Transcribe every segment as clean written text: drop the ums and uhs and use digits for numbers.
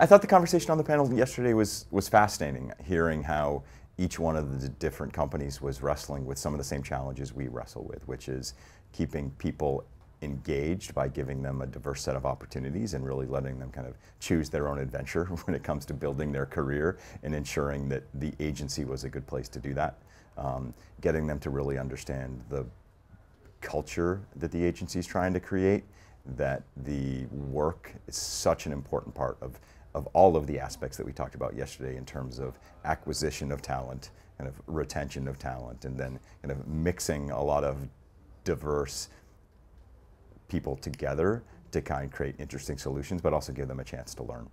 I thought the conversation on the panel yesterday was fascinating, hearing how each one of the different companies was wrestling with some of the same challenges we wrestle with, which is keeping people engaged by giving them a diverse set of opportunities and really letting them kind of choose their own adventure when it comes to building their career and ensuring that the agency was a good place to do that. Getting them to really understand the culture that the agency is trying to create, that the work is such an important part of all of the aspects that we talked about yesterday in terms of acquisition of talent, kind of retention of talent, and then kind of mixing a lot of diverse people together to kind of create interesting solutions, but also give them a chance to learn.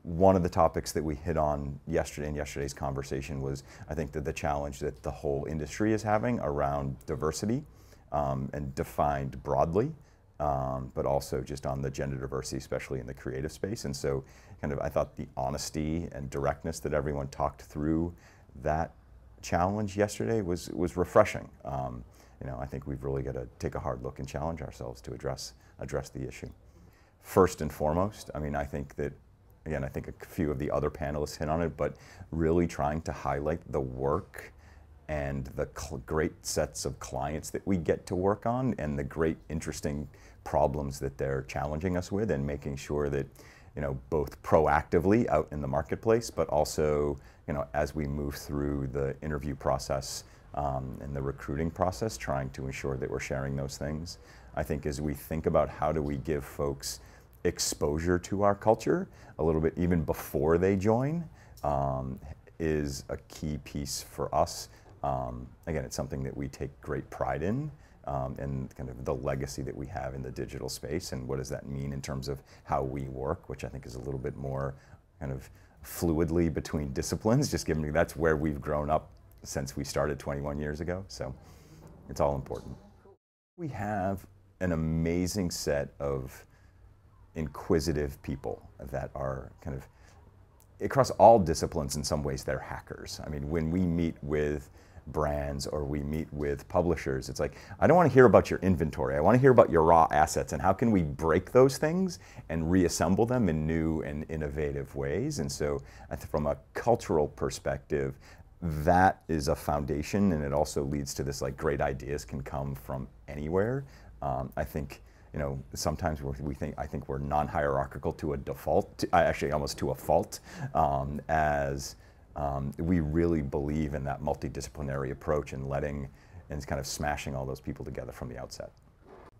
One of the topics that we hit on yesterday in yesterday's conversation was, I think, that the challenge that the whole industry is having around diversity, and defined broadly, but also just on the gender diversity, especially in the creative space. And so kind of I thought the honesty and directness that everyone talked through that challenge yesterday was refreshing. You know, I think we've really got to take a hard look and challenge ourselves to address the issue. First and foremost, I mean, I think that, again, I think a few of the other panelists hit on it, but really trying to highlight the work and the great sets of clients that we get to work on and the great interesting problems that they're challenging us with, and making sure that, you know, both proactively out in the marketplace, but also, you know, as we move through the interview process and the recruiting process, trying to ensure that we're sharing those things. I think as we think about how do we give folks exposure to our culture a little bit even before they join, is a key piece for us. Again, it's something that we take great pride in, and kind of the legacy that we have in the digital space, and what does that mean in terms of how we work, which I think is a little bit more kind of fluidly between disciplines, just given that's where we've grown up since we started 21 years ago. So it's all important. We have an amazing set of inquisitive people that are kind of across all disciplines. In some ways they're hackers. I mean, when we meet with brands or we meet with publishers, it's like, I don't want to hear about your inventory. I want to hear about your raw assets and how can we break those things and reassemble them in new and innovative ways. And so from a cultural perspective, that is a foundation, and it also leads to this, like, great ideas can come from anywhere. I think, you know, sometimes I think we're non-hierarchical to a default, actually almost to a fault, as we really believe in that multidisciplinary approach and kind of smashing all those people together from the outset.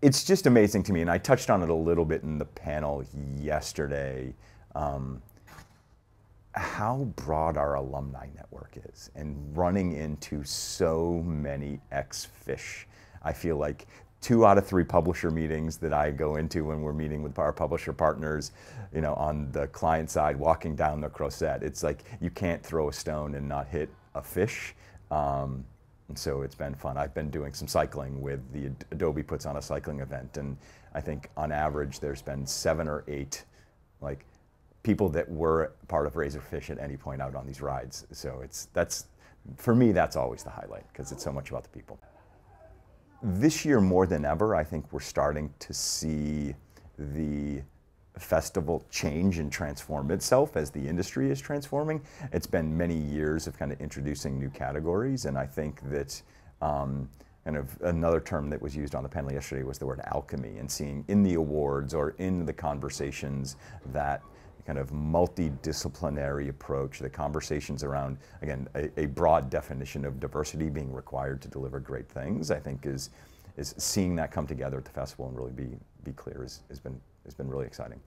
It's just amazing to me, and I touched on it a little bit in the panel yesterday, how broad our alumni network is, and running into so many ex-Fish. I feel like 2 out of 3 publisher meetings that I go into when we're meeting with our publisher partners, you know, on the client side, walking down the Crozet, it's like you can't throw a stone and not hit a fish. And so it's been fun. I've been doing some cycling with Adobe puts on a cycling event, and I think on average there's been 7 or 8 like people that were part of Razorfish at any point out on these rides. So that's for me, that's always the highlight, because it's so much about the people. This year more than ever, I think we're starting to see the festival change and transform itself as the industry is transforming. It's been many years of kind of introducing new categories, and I think that kind of another term that was used on the panel yesterday was the word alchemy, and seeing in the awards or in the conversations that kind of multidisciplinary approach, the conversations around, again, a broad definition of diversity being required to deliver great things, I think is seeing that come together at the festival and really be clear has been really exciting.